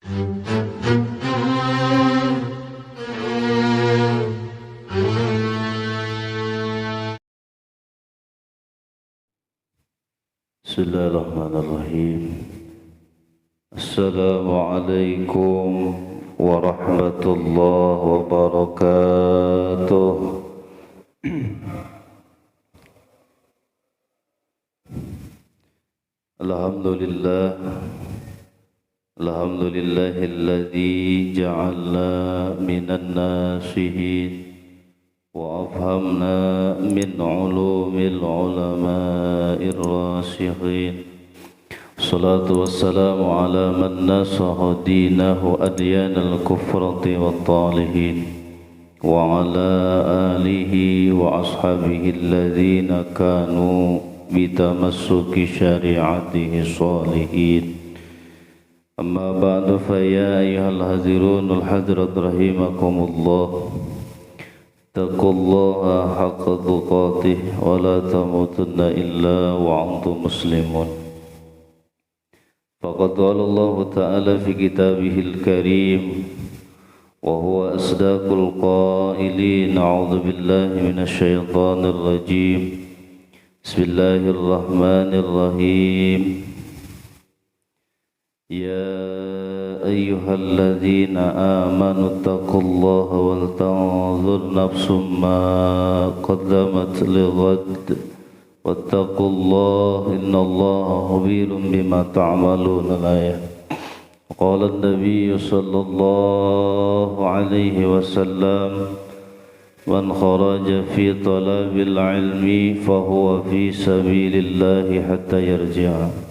Bismillahirrahmanirrahim. Assalamualaikum warahmatullahi wabarakatuh. Alhamdulillah. Alhamdulillahilladzi ja'alna minan nasihin wa afhamna min ulumil ulama'ir rasikhin. Salatu wassalamu ala man nasaha dinahu adyanal kufrati wat talihin wa ala alihi wa ashabihi alladhina kanu bitamassuki syari'atihi salihin. Amma ba'du fa ya ayyuhal hadirunul hadrat rahimakumullah. Taqullaha haqqa tuqatih wa la tamutunna illa wa antum muslimun. Faqad qala Allah ta'ala fi kitabihil karim wa huwa asdaqul qailin. A'udzu billahi minasy syaithanir rajim. Bismillahirrahmanirrahim. Ya ayyuhalladzina amanu taqullaha wal tanzur nafsum ma qaddamat lighad wattaqullaha innallaha khabirun bima ta'malun. Qala an-nabiy sallallahu alaihi wasallam man kharaja fi talabil ilmi fahuwa fi sabilillahi hatta yarji'a.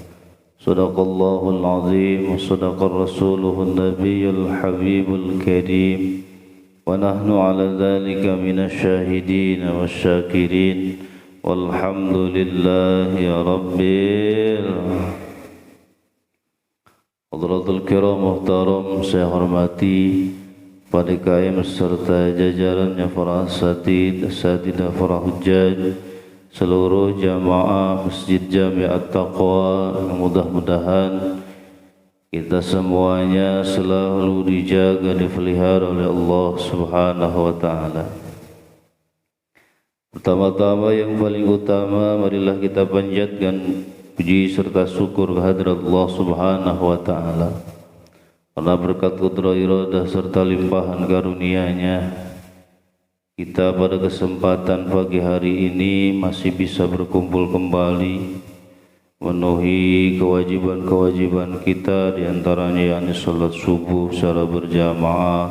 Sadaqallahul azim wa sadaqa rasuluhun nabiyyul habibul karim wa nahnu ala dhalika minasy syahidin wasyakirin walhamdulillahi rabbil. Hadratul kiram muhtaram, saya hormati PDKM serta jajarannya para asatid, asatidah, para hujjaj, seluruh jamaah Masjid Jami' At-Taqwa. Mudah-mudahan kita semuanya selalu dijaga, dipelihara oleh Allah Subhanahu wa ta'ala. Pertama-tama yang paling utama, marilah kita panjatkan puji serta syukur kehadirat Allah Subhanahu wa ta'ala, karena berkat qudrah iradah serta limpahan karunia-Nya kita pada kesempatan pagi hari ini masih bisa berkumpul kembali, memenuhi kewajiban-kewajiban kita, diantaranya yakni salat subuh secara berjamaah,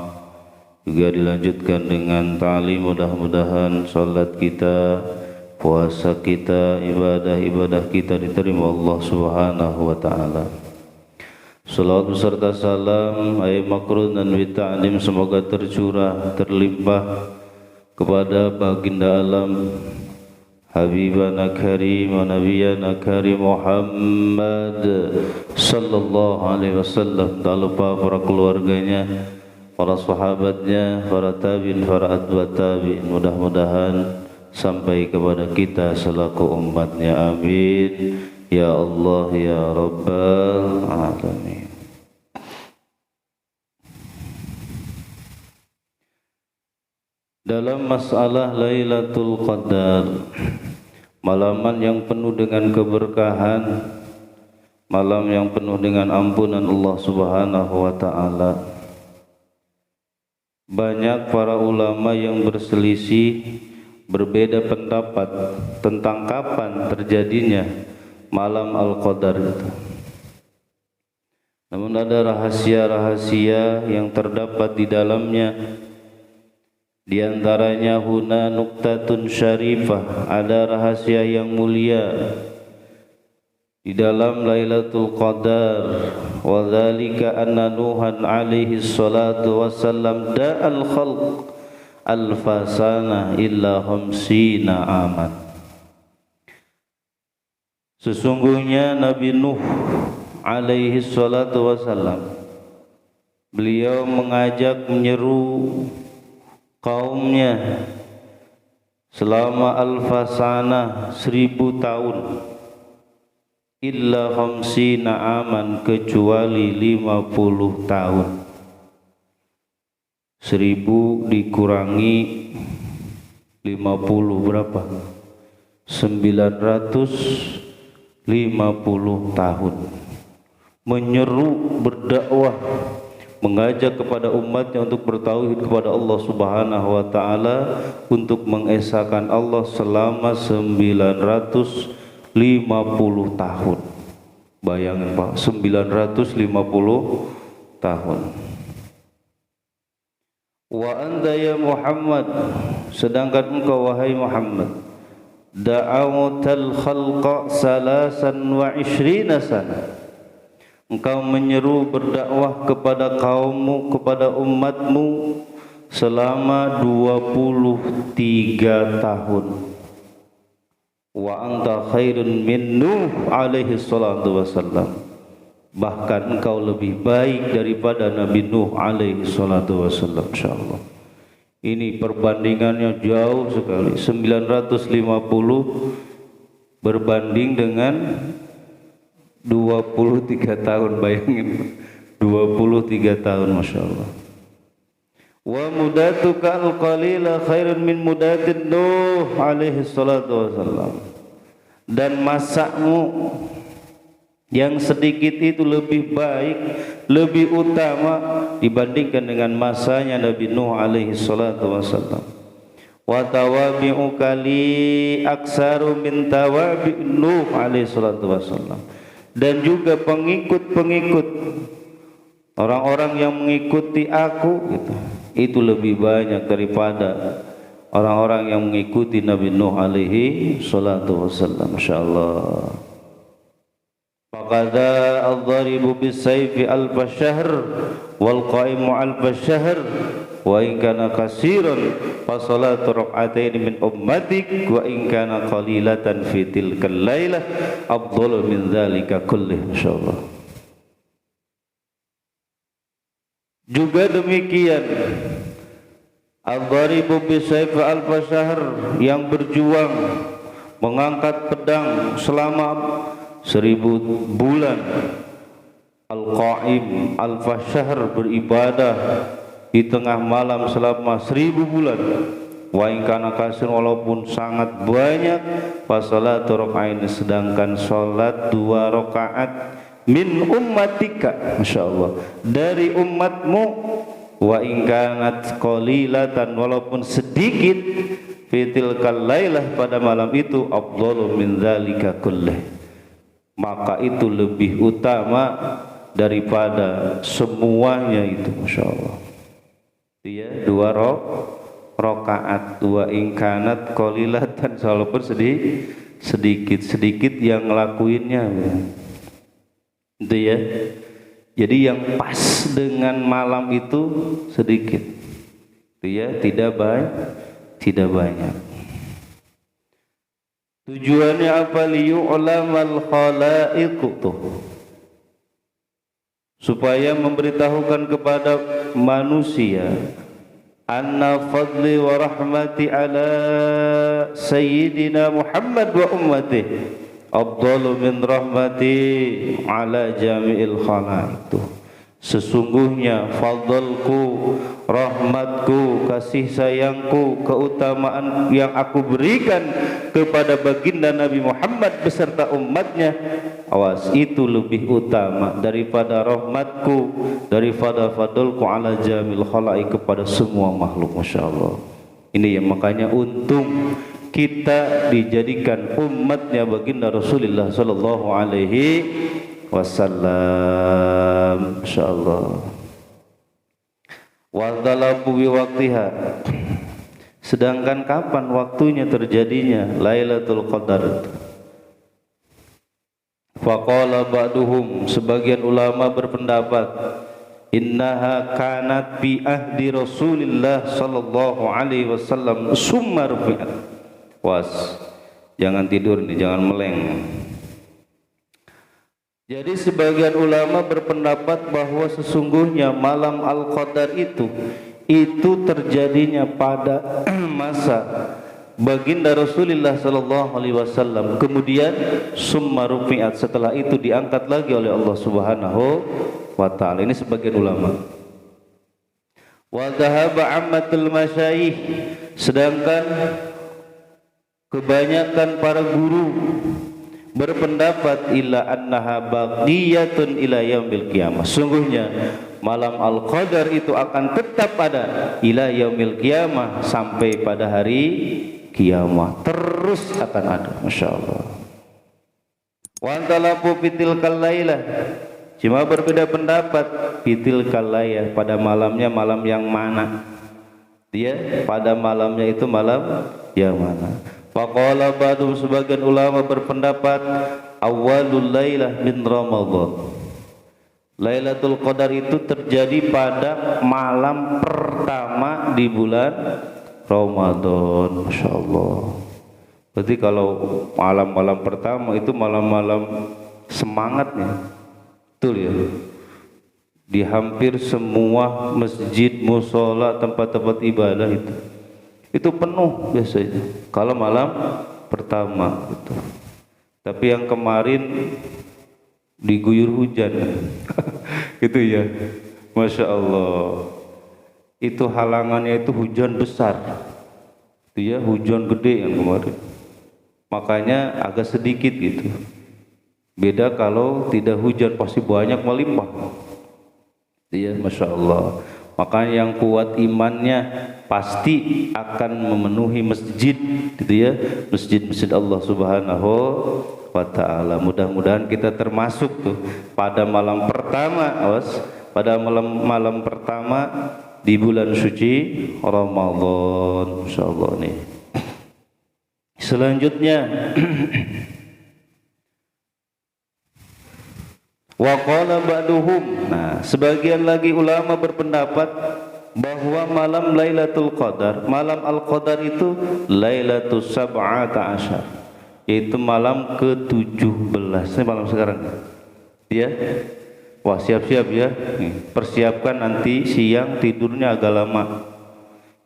juga dilanjutkan dengan ta'lim. Mudah-mudahan salat kita, puasa kita, ibadah-ibadah kita diterima Allah Subhanahu wa ta'ala. Salawat beserta salam ayat makrun dan bita'lim semoga tercurah, terlimpah kepada baginda alam Habibana Karim wa Nabiyana Karim Muhammad sallallahu alaihi wasallam. Tak lupa para keluarganya, para sahabatnya, para tabi'in, para atba' tabi'in. Mudah-mudahan sampai kepada kita selaku umatnya. Amin ya Allah ya Rabbal Alamin. Dalam masalah Lailatul Qadar, malaman yang penuh dengan keberkahan, malam yang penuh dengan ampunan Allah Subhanahu wa ta'ala, banyak para ulama yang berselisih, berbeda pendapat tentang kapan terjadinya malam Al-Qadar itu. Namun ada rahasia-rahasia yang terdapat di dalamnya. Di antaranya huna nuktatun syarifah, ada rahasia yang mulia di dalam Lailatul Qadar. Wa dzalika anna Nuhan alaihi salatu wassalam da'al khalq alfasana illa khamsina aman. Sesungguhnya Nabi Nuh alaihi salatu wassalam, beliau mengajak, menyeru kaumnya selama alfasana, 1000 tahun. illa khamsina aman, kecuali 50 tahun. 1000 dikurangi 50 berapa? 950 tahun. Menyeru, berdakwah, mengajak kepada umatnya untuk bertauhid kepada Allah Subhanahu wa taala, untuk mengesahkan Allah selama 950 tahun. Bayangin Pak, 950 tahun. Wa anta ya Muhammad, sedangkan engkau wahai Muhammad, da'awtal khalqa 23 sana, engkau menyeru berdakwah kepada kaummu, kepada umatmu selama 23 tahun. Wa anta khairun min Nuh alaihi salatu wassalam, bahkan engkau lebih baik daripada Nabi Nuh alaihi salatu wassalam. Insyaallah ini perbandingannya jauh sekali. 950 berbanding dengan 23 tahun. Bayangin 23 tahun, Masya Allah. Wa mudatuka al-qalila khairun min mudatin Nuh alaihi salatu wassalam, dan masakmu yang sedikit itu lebih baik, lebih utama dibandingkan dengan masanya Nabi Nuh alaihi salatu wassalam. Wa tawabi'uka li aksaru min tawabi' Nuh alaihi salatu wassalam, dan juga pengikut-pengikut orang-orang yang mengikuti aku gitu, itu lebih banyak daripada orang-orang yang mengikuti Nabi Nuh alaihi salatu wassalam. Masyaallah. Faqada al-dharibu bis-sayfi alfa syahr wal qaimu alfa syahr wa in kana katsiran fa salatu rak'atain min ummatik wa in kana qalilatan fi tilkal lailah afdalu min dzalika kullih. Insyaallah. Juga demikian, al-dharibu bis-sayfi alfa syahr, yang berjuang mengangkat pedang selama 1000 bulan, al-qaim alfa syahr, beribadah di tengah malam selama 1000 bulan, wa in kana kasir, walaupun sangat banyak, fa salatu raka'ain, sedangkan salat 2 rakaat, min ummatika, masyaallah, dari umatmu, wa in kanat qalilatan, walaupun sedikit, fitil kalailah, pada malam itu, afdalu min dzalika kullih, maka itu lebih utama daripada semuanya itu. Masya Allah. Dia 2 rakaat, 2 ingkanat qalilatan, walaupun sedikit yang ngelakuinnya itu ya. Jadi yang pas dengan malam itu sedikit itu ya, tidak banyak. Tujuannya apa? Liyu'lamal khalaiq, supaya memberitahukan kepada manusia anna fadli wa rahmati ala sayyidina Muhammad wa ummatihi afdalu min rahmati ala jami'il khalaiq. Sesungguhnya fadlku, rahmatku, kasih sayangku, keutamaan yang aku berikan kepada baginda Nabi Muhammad beserta umatnya, awas, itu lebih utama daripada rahmatku, daripada fadlku ala jamil khalaik, kepada semua makhluk. Masya Allah. Ini yang makanya untung kita dijadikan umatnya baginda Rasulullah sallallahu alaihi wasallam. Insyaallah. Wa talabu bi waqtiha, sedangkan kapan waktunya terjadinya Lailatul Qadar. Faqala ba'duhum, sebagian ulama berpendapat, innaha kanat bi ahdi Rasulillah sallallahu alaihi wasallam summa rufi'at. Was, jangan tidur nih, jangan meleng. Jadi sebagian ulama berpendapat bahwa sesungguhnya malam Al-Qadar itu terjadinya pada masa baginda Rasulullah sallallahu alaihi wasallam. Kemudian summa rufi'at, setelah itu diangkat lagi oleh Allah Subhanahu wa taala. Ini sebagian ulama. Wa dhahaba ammatul masyayikh, sedangkan kebanyakan para guru berpendapat ila annaha baqiyatun ila yaumil qiyamah. Sungguhnya malam Al-Qadar itu akan tetap ada ila yaumil qiyamah, sampai pada hari kiamat terus akan ada. Masyaallah. Wa antalapu fitil kalailah, cuma berbeda pendapat fitil kalailah, pada malamnya malam yang mana. Dia pada malamnya itu malam yang mana. Faqala ba'du, sebagian ulama berpendapat awalul lailah min Ramadan. Lailatul Qadar itu terjadi pada malam pertama di bulan Ramadan. Masyaallah. Berarti kalau malam-malam pertama itu malam-malam semangatnya. Betul ya. Di hampir semua masjid, mushola, tempat-tempat ibadah itu penuh biasanya kalau malam pertama gitu. Tapi yang kemarin diguyur hujan itu ya, Masya Allah, itu halangannya itu hujan besar itu ya, hujan gede yang kemarin, makanya agak sedikit gitu. Beda kalau tidak hujan, pasti banyak melimpah. Iya, Masya Allah. Makanya yang kuat imannya pasti akan memenuhi masjid, gitu ya, masjid-masjid Allah Subhanahu wa taala. Mudah-mudahan kita termasuk tuh pada malam pertama, pada malam pertama di bulan suci Ramadan, insyaallah nih. Selanjutnya wa qala ba'duhum, nah sebagian lagi ulama berpendapat bahwa malam Lailatul Qadar, malam Al-Qadar itu Lailatul Sab'ata Asyar, yaitu malam ke-17. Ini malam sekarang ya. Wah, siap-siap ya, persiapkan nanti siang tidurnya agak lama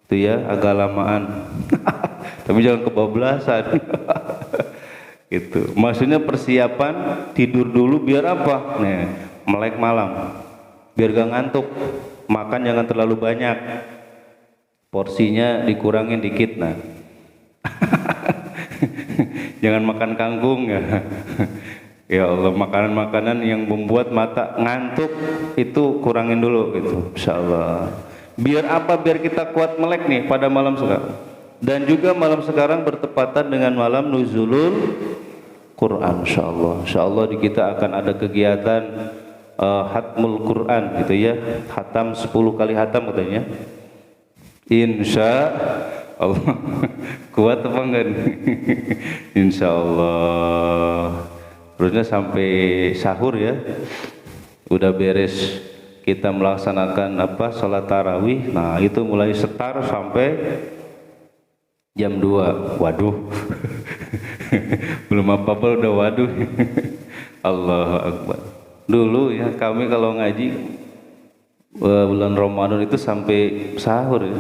itu ya, agak lamaan tapi jangan kebablasan gitu. Maksudnya persiapan tidur dulu biar apa? Nih, melek malam, biar gak ngantuk. Makan jangan terlalu banyak, porsinya dikurangin dikit. Nah, jangan makan kangkung ya. Ya Allah, makanan-makanan yang membuat mata ngantuk itu kurangin dulu gitu, insyaallah. Biar apa? Biar kita kuat melek nih pada malam sekarang. Dan juga malam sekarang bertepatan dengan malam nuzulul Quran, insyaallah. Insyaallah di kita akan ada kegiatan hatmul Quran gitu ya. Hatam 10 kali hatam katanya. Insya Allah. Kuat apa enggak? Insyaallah. Terusnya sampai sahur ya. Udah beres kita melaksanakan salat tarawih. Nah, itu mulai setar sampai jam 2. Waduh. Belum apa-apa udah waduh. Allahu Akbar. Dulu ya kami kalau ngaji bulan Ramadan itu sampai sahur ya.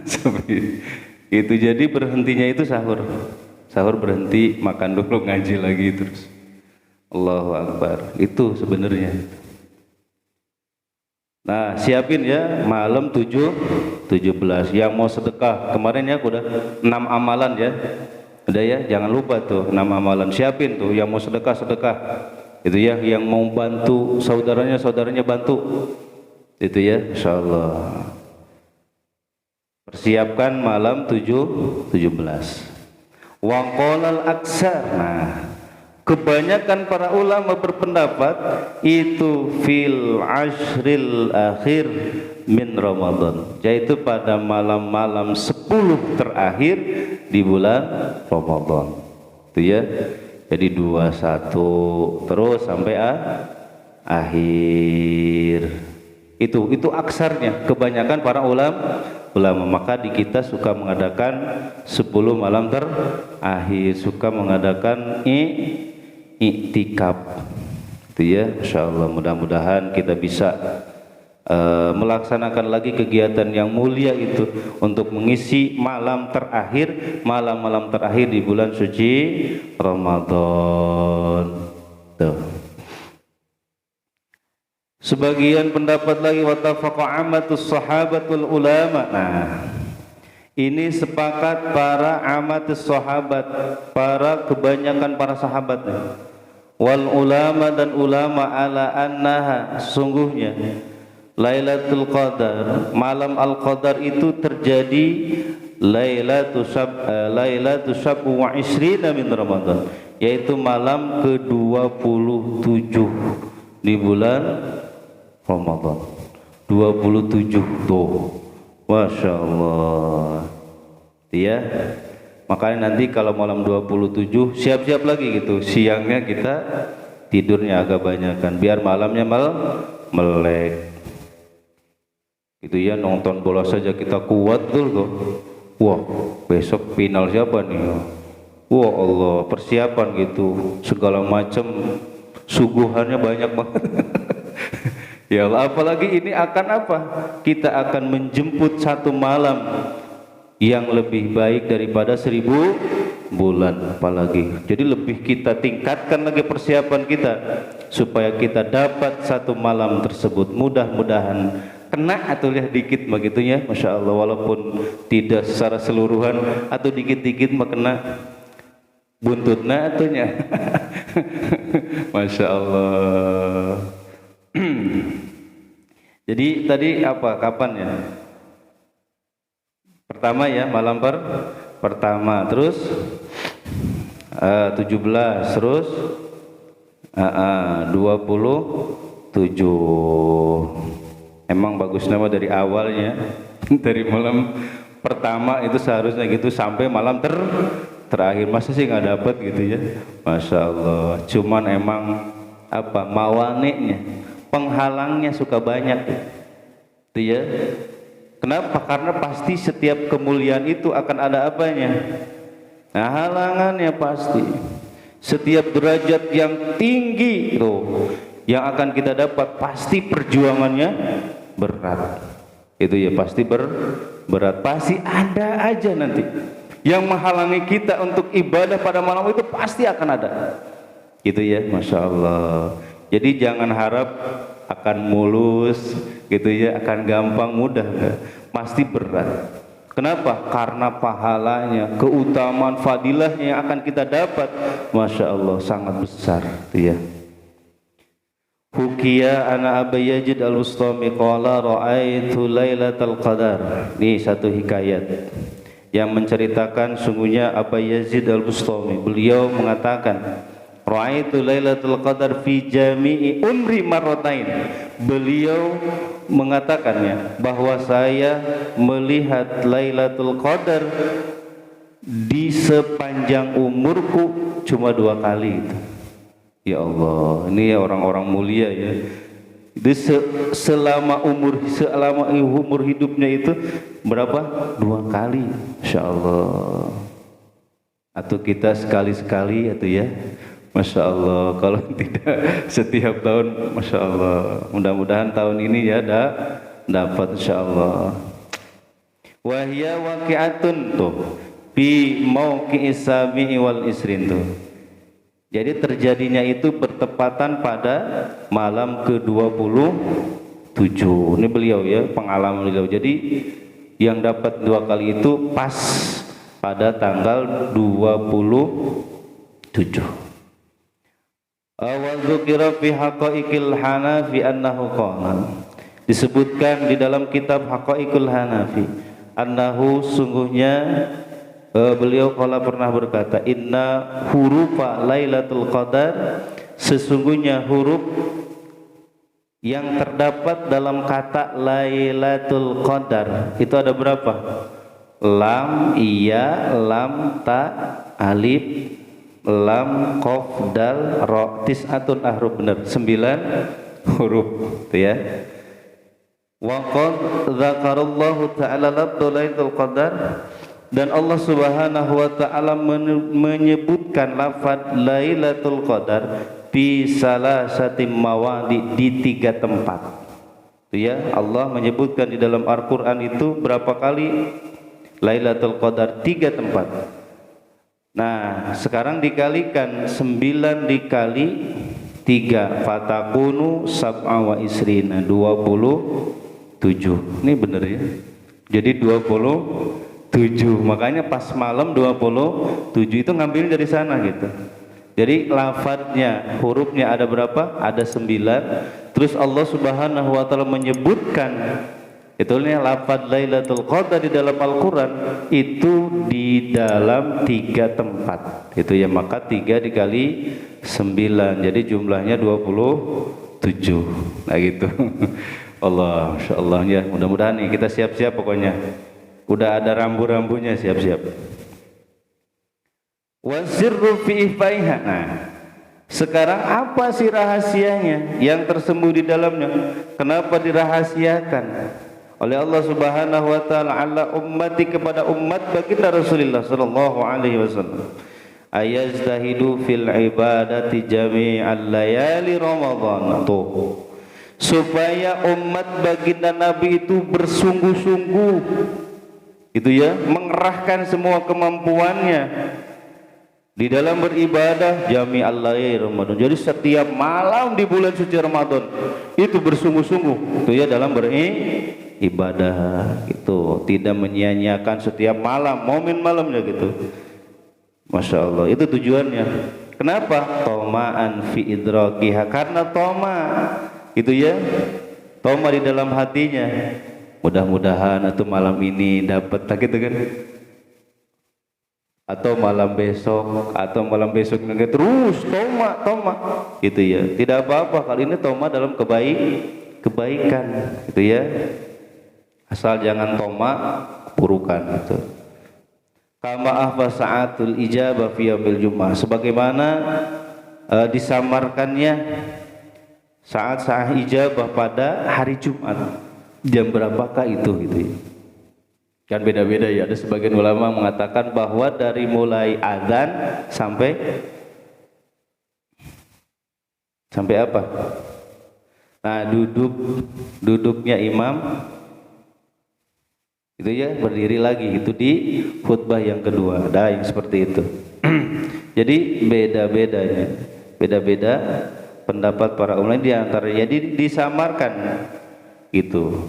Sampai itu, jadi berhentinya itu sahur. Sahur berhenti, makan dulu, ngaji lagi terus. Allahu Akbar. Itu sebenarnya. Nah, siapin ya malam 17 yang mau sedekah. Kemarin ya udah 6 amalan ya. Udah ya, jangan lupa tuh 6 amalan. Siapin tuh yang mau sedekah. Itu ya, yang mau bantu saudaranya bantu. Itu ya, insyaallah. Persiapkan malam 17. Wa qalal aksar. Nah, kebanyakan para ulama berpendapat itu fil ashril akhir min Ramadan, yaitu pada malam-malam 10 terakhir di bulan Ramadan. Itu ya. Jadi 21 terus sampai akhir. Itu aksarnya, kebanyakan para ulama. Maka di kita suka mengadakan 10 malam terakhir, suka mengadakan iktikaf. Itu ya, insyaallah. Mudah-mudahan kita bisa melaksanakan lagi kegiatan yang mulia itu untuk mengisi malam-malam terakhir di bulan suci Ramadan. Tuh. Sebagian pendapat lagi wattafaqa ammatus sahabatul ulama. Nah, ini sepakat para amatus sahabat, para kebanyakan para sahabat, wal ulama dan ulama ala annaha, sungguhnya Lailatul Qadar, malam Al-Qadar itu terjadi Lailatul Sab'u wa Isrina min Ramadan, yaitu malam ke-27 di bulan Ramadan. 27 tuh. Masya Allah. Ya. Makanya nanti kalau malam 27 siap-siap lagi gitu. Siangnya kita tidurnya agak banyakan biar malamnya melek. Gitu ya, nonton bola saja kita kuat tuh kok. Wah, besok final siapa nih? Wah Allah, persiapan gitu, segala macam suguhannya banyak banget. Ya Allah, apalagi ini akan apa? Kita akan menjemput satu malam yang lebih baik daripada 1000 bulan apalagi. Jadi lebih kita tingkatkan lagi persiapan kita supaya kita dapat satu malam tersebut. Mudah-mudahan kena atau lihat dikit begitunya, Masya Allah, walaupun tidak secara seluruhan atau dikit-dikit mah kena buntutna atunya. Masya Allah. Jadi tadi apa, kapan ya? Pertama ya, malam pertama, terus 17, terus 27. Emang bagus nama dari awalnya, dari malam pertama itu seharusnya gitu sampai malam terakhir. Masa sih nggak dapat gitu ya? Masya Allah. Cuman emang apa mawaneknya, penghalangnya suka banyak itu ya. Kenapa? Karena pasti setiap kemuliaan itu akan ada apanya? Nah, halangannya pasti. Setiap derajat yang tinggi tuh yang akan kita dapat pasti perjuangannya berat. Itu ya pasti berat. Pasti ada aja nanti yang menghalangi kita untuk ibadah pada malam itu, pasti akan ada. Gitu ya, Masya Allah. Jadi jangan harap akan mulus gitu ya, akan gampang, mudah, pasti berat. Kenapa? Karena pahalanya, keutamaan, fadilahnya yang akan kita dapat, Masya Allah, sangat besar itu ya. Hukiya ana Abu Yazid al-Bustami qala ra'aitu Lailatul Qadar. Ini satu hikayat yang menceritakan sungguhnya Abu Yazid al-Bustami, beliau mengatakan ra'aitu Lailatul Qadar fi jami'i umri marratain. Beliau mengatakannya bahwa saya melihat Lailatul Qadar di sepanjang umurku cuma 2 kali itu. Ya Allah, ini ya orang-orang mulia ya. Itu selama umur hidupnya itu berapa? 2 kali, Masya Allah. Atau kita sekali-sekali atau ya, Masya Allah. Kalau tidak setiap tahun, Masya Allah. Mudah-mudahan tahun ini ya dapat, Insya Allah. Wahya waqi'atun tuh fi mauqi'is sabi'i wal isrin tuh. Jadi terjadinya itu bertepatan pada malam ke-27. Ini beliau ya, pengalaman beliau. Jadi yang dapat 2 kali itu pas pada tanggal 27. Awal dzukira fi haqaiqil Hanafi annahu qala. Disebutkan di dalam kitab Haqaiqul Hanafi annahu, sungguhnya beliau kala pernah berkata, inna hurufa Lailatul Qadar, sesungguhnya huruf yang terdapat dalam kata Lailatul Qadar itu ada berapa? Lam, iya, lam, ta, alif, lam, qaf, dal, ra, tis'atun ahruf, benar 9 huruf itu ya. Wa qad dzakarallahu ta'ala Lailatul Qadar, dan Allah Subhanahu wa taala menyebutkan lafaz Lailatul Qadar fi salasati mawadi, di 3 tempat. Itu ya, Allah menyebutkan di dalam Al-Qur'an itu berapa kali Lailatul Qadar? 3 tempat. Nah, sekarang dikalikan 9 dikali 3, fatakunu sab'a wa isrina, 27. Ini bener ya. Jadi 27. Makanya pas malam 27 itu ngambil dari sana gitu. Jadi lafadznya, hurufnya ada berapa? Ada 9. Terus Allah Subhanahu wa taala menyebutkan itunya lafadz Lailatul Qadar di dalam Al-Qur'an itu di dalam 3 tempat. Itu ya, maka 3 dikali 9. Jadi jumlahnya 27. Nah gitu. Allah, masyaallah ya. Mudah-mudahan nih kita siap-siap pokoknya. Udah ada rambu-rambunya, siap-siap. Wasirru fi ifaiha. Nah, sekarang apa sih rahasianya yang tersembunyi di dalamnya? Kenapa dirahasiakan oleh Allah Subhanahu wa taala ala ummati, kepada umat baginda Rasulullah sallallahu alaihi wasallam? Ayazdahidu fil ibadati jami'al layali Ramadan. Tuh, supaya umat baginda Nabi itu bersungguh-sungguh itu ya, mengerahkan semua kemampuannya di dalam beribadah jami'al layali Ramadan. Jadi setiap malam di bulan suci Ramadan itu bersungguh-sungguh itu ya dalam beribadah gitu, tidak menyia-nyiakan setiap malam, momen malamnya gitu. Masya Allah, itu tujuannya. Kenapa? Toma'an fi idrakiha, karena toma itu ya, toma di dalam hatinya, mudah-mudahan atau malam ini dapat gitu kan, atau malam besok nanti terus toma gitu ya. Tidak apa-apa kalau ini toma dalam kebaikan gitu ya, asal jangan toma keburukan gitu. Kama ahfa sa'atul ijabah fi yaumil jum'ah, sebagaimana disamarkannya saat ijabah pada hari Jumat. Jam berapakah itu gitu ya? Kan beda-beda ya. Ada sebagian ulama mengatakan bahwa dari mulai azan sampai apa? Nah, duduknya imam itu ya, berdiri lagi itu di khutbah yang kedua. Ada yang seperti itu. Jadi beda-beda pendapat para ulama di antaranya. Jadi disamarkan gitu.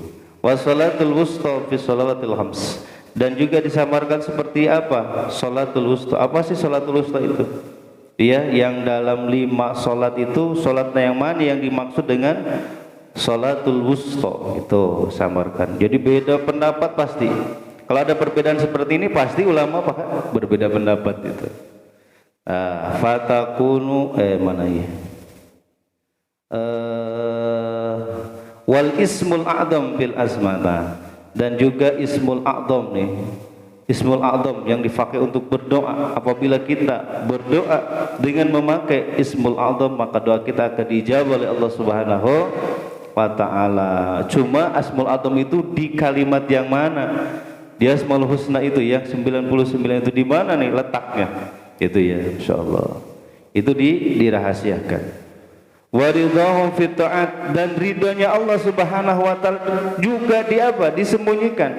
Wassalatul wusta fi shalawatil khams, dan juga disamarkan seperti apa? Shalatul wusta. Apa sih shalatul wusta itu? Dia yang dalam 5 salat itu, salatnya yang mana yang dimaksud dengan shalatul wusta? Itu samarkan. Jadi beda pendapat pasti. Kalau ada perbedaan seperti ini pasti ulama berbeda pendapat itu. Fatakunu mana ya? Wal ismul a'dham bil azmana, dan juga ismul a'dham nih, ismul a'dham yang dipakai untuk berdoa. Apabila kita berdoa dengan memakai ismul a'dham, maka doa kita akan dijawab oleh Allah Subhanahu wa taala. Cuma ismul a'dham itu di kalimat yang mana? Di Asmaul Husna itu yang 99 itu di mana nih letaknya? Itu ya, insyaallah. Itu dirahasiakan. Waridhahum fi ta'at, dan ridhonya Allah Subhanahu wa taala juga di apa? Disembunyikan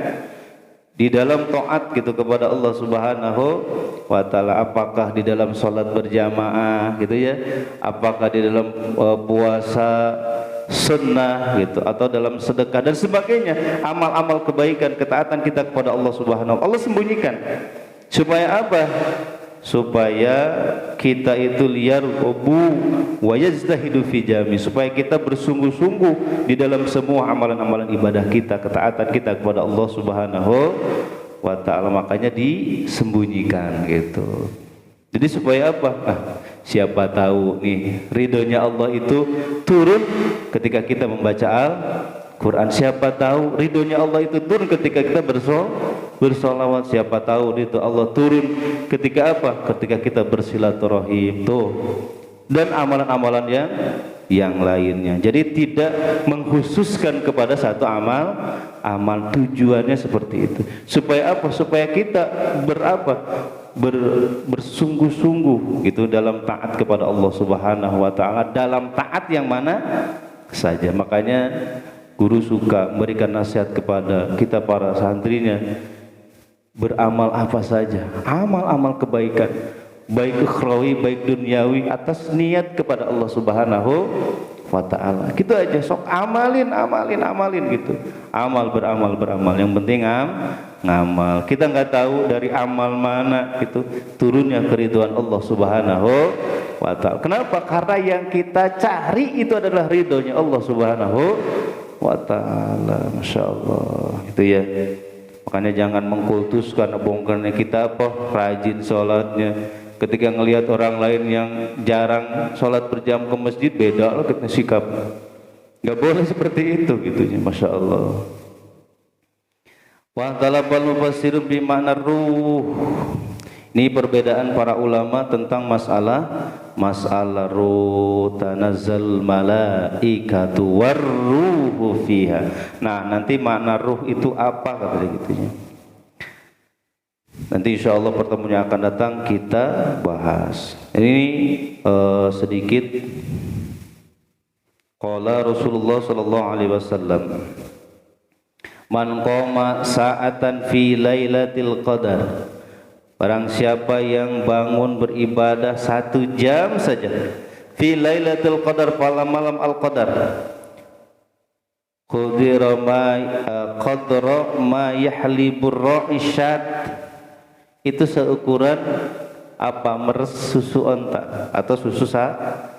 di dalam taat gitu kepada Allah Subhanahu wa taala. Apakah di dalam salat berjamaah gitu ya? Apakah di dalam puasa sunnah gitu, atau dalam sedekah dan sebagainya, amal-amal kebaikan, ketaatan kita kepada Allah Subhanahu wa taala, Allah sembunyikan. Supaya apa? Supaya kita itu liyarghabu wa yazdahidu fi jami, supaya kita bersungguh-sungguh di dalam semua amalan-amalan ibadah kita, ketaatan kita kepada Allah Subhanahu wa taala. Makanya disembunyikan gitu. Jadi supaya apa? Siapa tahu nih ridhonya Allah itu turun ketika kita membaca Al-Quran. Siapa tahu ridhonya Allah itu turun ketika kita bersolawat. Siapa tahu itu Allah turun ketika apa? Ketika kita bersilaturahim tuh, dan amalan-amalan yang lainnya. Jadi tidak mengkhususkan kepada satu amal. Tujuannya seperti itu. Supaya apa? Supaya kita bersungguh-sungguh gitu dalam taat kepada Allah Subhanahu wa taala, dalam taat yang mana saja. Makanya Guru suka memberikan nasihat kepada kita para santrinya, beramal apa saja, amal-amal kebaikan, baik ukhrawi, baik duniawi, atas niat kepada Allah Subhanahu wa ta'ala. Gitu aja, sok amalin gitu. Beramal. Yang penting ngamal. Kita nggak tahu dari amal mana itu turunnya keridhaan Allah Subhanahu wa ta'ala. Kenapa? Karena yang kita cari itu adalah ridhonya Allah Subhanahu wa ta'ala. Masya Allah, itu ya. Makanya jangan mengkultuskan, bongkarnya kita rajin sholatnya. Ketika ngelihat orang lain yang jarang sholat berjam ke masjid, beda lah kita sikap. Nggak boleh seperti itu gitunya. Masya Allah. Wa talabal mufassirun bi makna ruh. Ini perbedaan para ulama tentang masalah ruh. Tanazzal malaikatu warruhu fiha. Nah, nanti makna ruh itu apa kata gitunya. Nanti insya Allah pertemuan yang akan datang kita bahas. Ini sedikit. Qala Rasulullah sallallahu alaihi wasallam, man qama sa'atan fi lailatul qadar. Barang siapa yang bangun beribadah 1 jam saja fi lailatul qadar, pada malam al-qadar, qadra ma yahlibur ra'isyat, itu seukuran apa, meres susu onta atau susu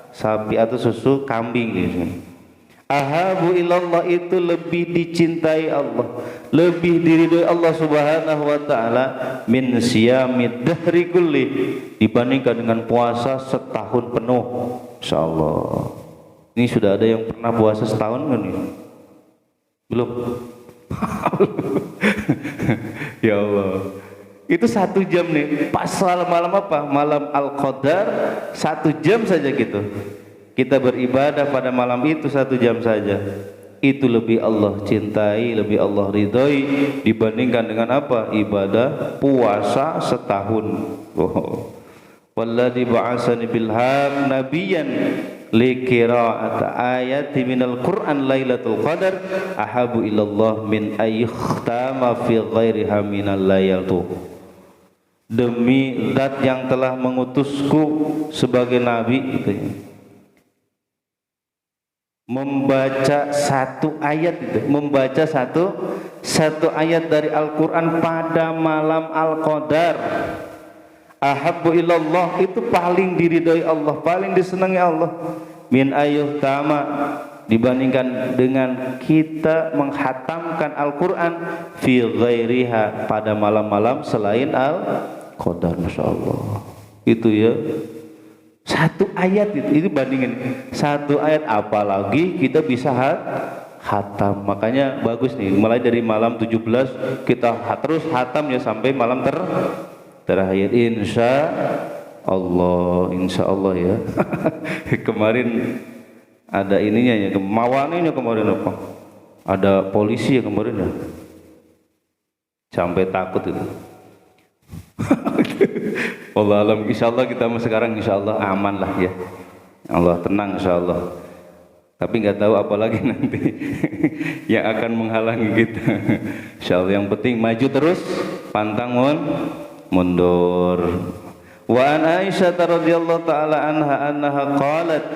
sapi atau susu kambing gitu. Ahabu ilallah, itu lebih dicintai Allah, lebih diridhoi Allah Subhanahu wa ta'ala min siyamid dahri kulli, dibandingkan dengan puasa setahun penuh. Insyaallah. Ini sudah ada yang pernah puasa setahun kan ini? Belum? Ya Allah. Itu 1 jam nih, pas malam apa? Malam Al-Qadar, 1 jam saja gitu. Kita beribadah pada malam itu 1 jam saja. Itu lebih Allah cintai, lebih Allah ridhoi dibandingkan dengan apa? Ibadah puasa setahun. Walladzi ba'asani bil haq nabiyyan li qira'ati ayati minal Qur'an lailatul qadar ahabu ilallah min ayyukhtama fi ghairiha minal laylatul. Demi zat yang telah mengutusku sebagai nabi itu, membaca 1 ayat itu, membaca satu ayat dari Al-Quran pada malam Al-Qadar, ahabbu ilallah, itu paling diridhoi Allah, paling disenangi Allah, min ayyuhtama, dibandingkan dengan kita menghatamkan Al-Quran fi ghairiha, pada malam-malam selain Al-Qadar. Masya Allah, itu ya, 1 ayat itu bandingin 1 ayat, apalagi kita bisa hatam. Makanya bagus nih, mulai dari malam 17 kita terus hatam ya sampai malam terakhir insya Allah ya. Kemarin ada ininya ya, mawaninya kemarin apa? Ada polisi ya kemarin ya, sampai takut itu. Allah alam, insyaallah kita sekarang insyaallah aman lah ya. Allah tenang insyaallah. Tapi nggak tahu apalagi nanti yang akan menghalangi kita. Insyaallah yang penting maju terus, pantang mundur. Wa an Aisyah radhiyallahu taala anha qalat.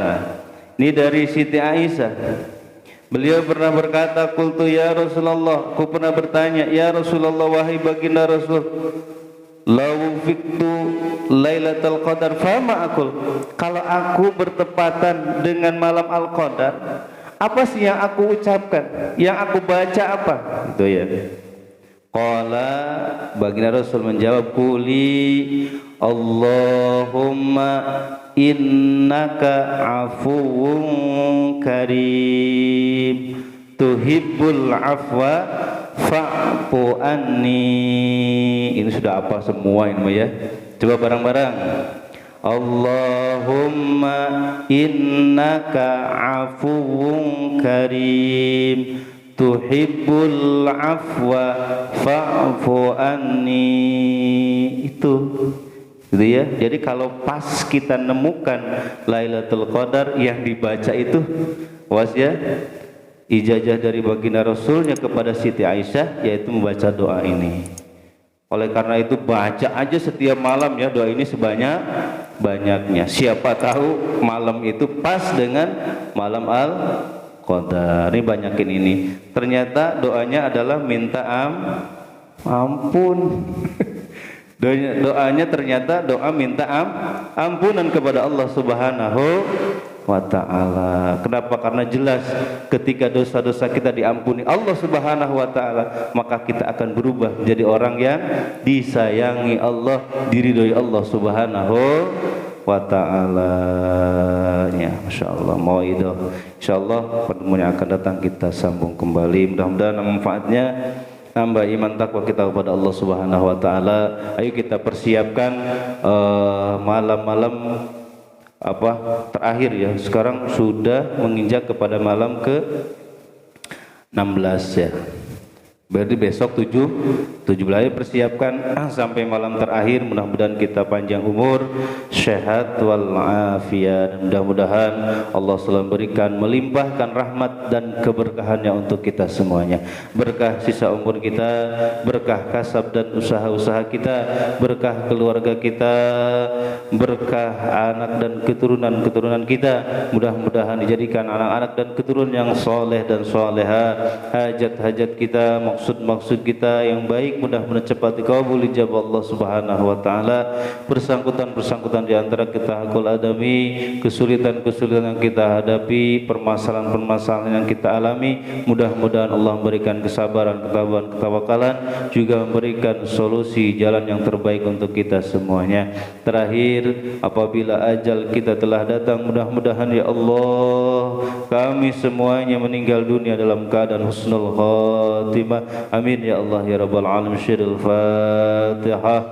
Ini dari Siti Aisyah. Beliau pernah berkata, qultu ya Rasulullah, aku pernah bertanya, ya Rasulullah, wahai baginda Rasul, law fiktu lailatul qadar fama aqul, kalau aku bertepatan dengan malam al-qadar, apa sih yang aku ucapkan, yang aku baca apa? Itu ya. Qala, baginda Rasul menjawab, quli Allahumma innaka afuwun karim tuhibbul afwa fa'fu anni. Ini sudah apa semua ini ya, coba bareng-bareng. Allahumma innaka afuwun karim tuhibbul afwa fa'fu anni. Itu gitu ya. Jadi kalau pas kita nemukan Lailatul Qadar yang dibaca itu was ya, ijazah dari baginda Rasulnya kepada Siti Aisyah, yaitu membaca doa ini. Oleh karena itu baca aja setiap malam ya doa ini sebanyak-banyaknya. Siapa tahu malam itu pas dengan malam Al-Qadar. Ini banyakin ini. Ternyata doanya adalah minta ampun. Doanya ternyata doa minta ampunan kepada Allah Subhanahu wa ta'ala. Kenapa? Karena jelas ketika dosa-dosa kita diampuni Allah Subhanahu wa ta'ala, maka kita akan berubah menjadi orang yang disayangi Allah, diridhoi Allah Subhanahu wa ta'ala. Ya, masyaallah. Insyaallah pertemuan yang akan datang kita sambung kembali. Mudah-mudahan manfaatnya nambah iman takwa kita kepada Allah Subhanahu wa taala. Ayo kita persiapkan malam-malam terakhir ya. Sekarang sudah menginjak kepada malam ke-16 ya. Berarti besok 17 persiapkan sampai malam terakhir. Mudah-mudahan kita panjang umur, sehat wal afiat. Mudah-mudahan Allah selalu berikan melimpahkan rahmat dan keberkahannya untuk kita semuanya. Berkah sisa umur kita, berkah kasab dan usaha-usaha kita, berkah keluarga kita, berkah anak dan keturunan-keturunan kita. Mudah-mudahan dijadikan anak-anak dan keturunan yang soleh dan soleha. Hajat-hajat kita, maksud kita yang baik mudah-mudahan cepat dikabul ijabah Allah Subhanahu wa taala. Bersangkutan di antara kita hakul adami, kesulitan-kesulitan yang kita hadapi, permasalahan-permasalahan yang kita alami, mudah-mudahan Allah memberikan kesabaran, ketabahan, ketawakalan, juga memberikan solusi jalan yang terbaik untuk kita semuanya. Terakhir, apabila ajal kita telah datang, mudah-mudahan ya Allah kami semuanya meninggal dunia dalam keadaan husnul khatimah. Amin ya Allah ya rabbal alamin. Syirul Fatihah.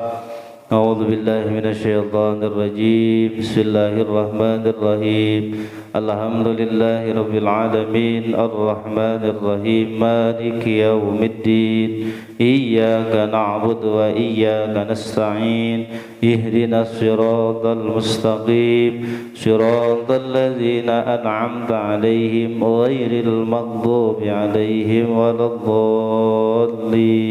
A'udzu billahi minasyaitonir rajim. Bismillahirrahmanirrahim. Alhamdulillahi rabbil alamin, arrahmanir rahim, maliki yaumiddin. Iyyaka na'budu wa iyyaka nasta'in. Ihdinas siratal mustaqim, siratal ladzina an'amta 'alaihim ghairil maghdubi 'alaihim waladdallin.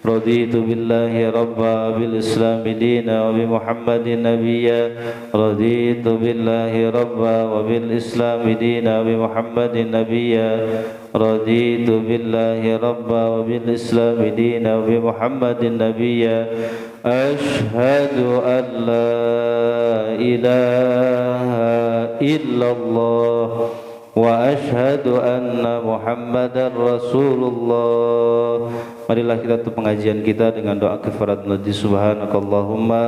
Raditu billahi rabba, bil islami dina, wa bi muhammadin nabiyya. Raditu billahi rabba wa bil islami dina, wa bi muhammadin nabiyya. Raditu billahi rabba wa bil islami dina, wa bi muhammadin nabiyya. Ashhadu an la ilaha illallah wa ashhadu anna muhammadar rasulullah. Marilah kita tutup pengajian kita dengan doa kifaratul majlis. Subhanakallahumma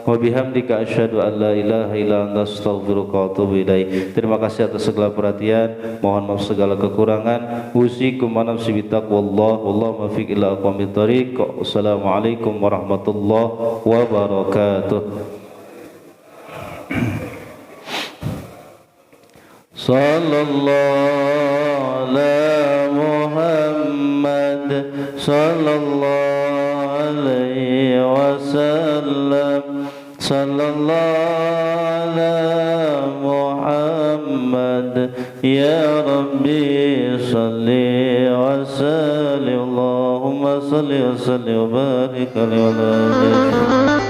wa bihamdika asyhadu an la ilaha illa anta astaghfiruka wa atubu ilaik. Terima kasih atas segala perhatian, mohon maaf segala kekurangan. Usikum wa nafsi bitaqwallah, wallahu muwaffiq ila aqwamit thoriq. Assalamualaikum warahmatullahi wabarakatuh. Sallallahu ala Muhammad, sallallahu alaihi wasallam, sallallahu ala Muhammad. Ya Rabbi salli wa sallim, Allahumma salli wa sallim wa barik alaihi wa sallam.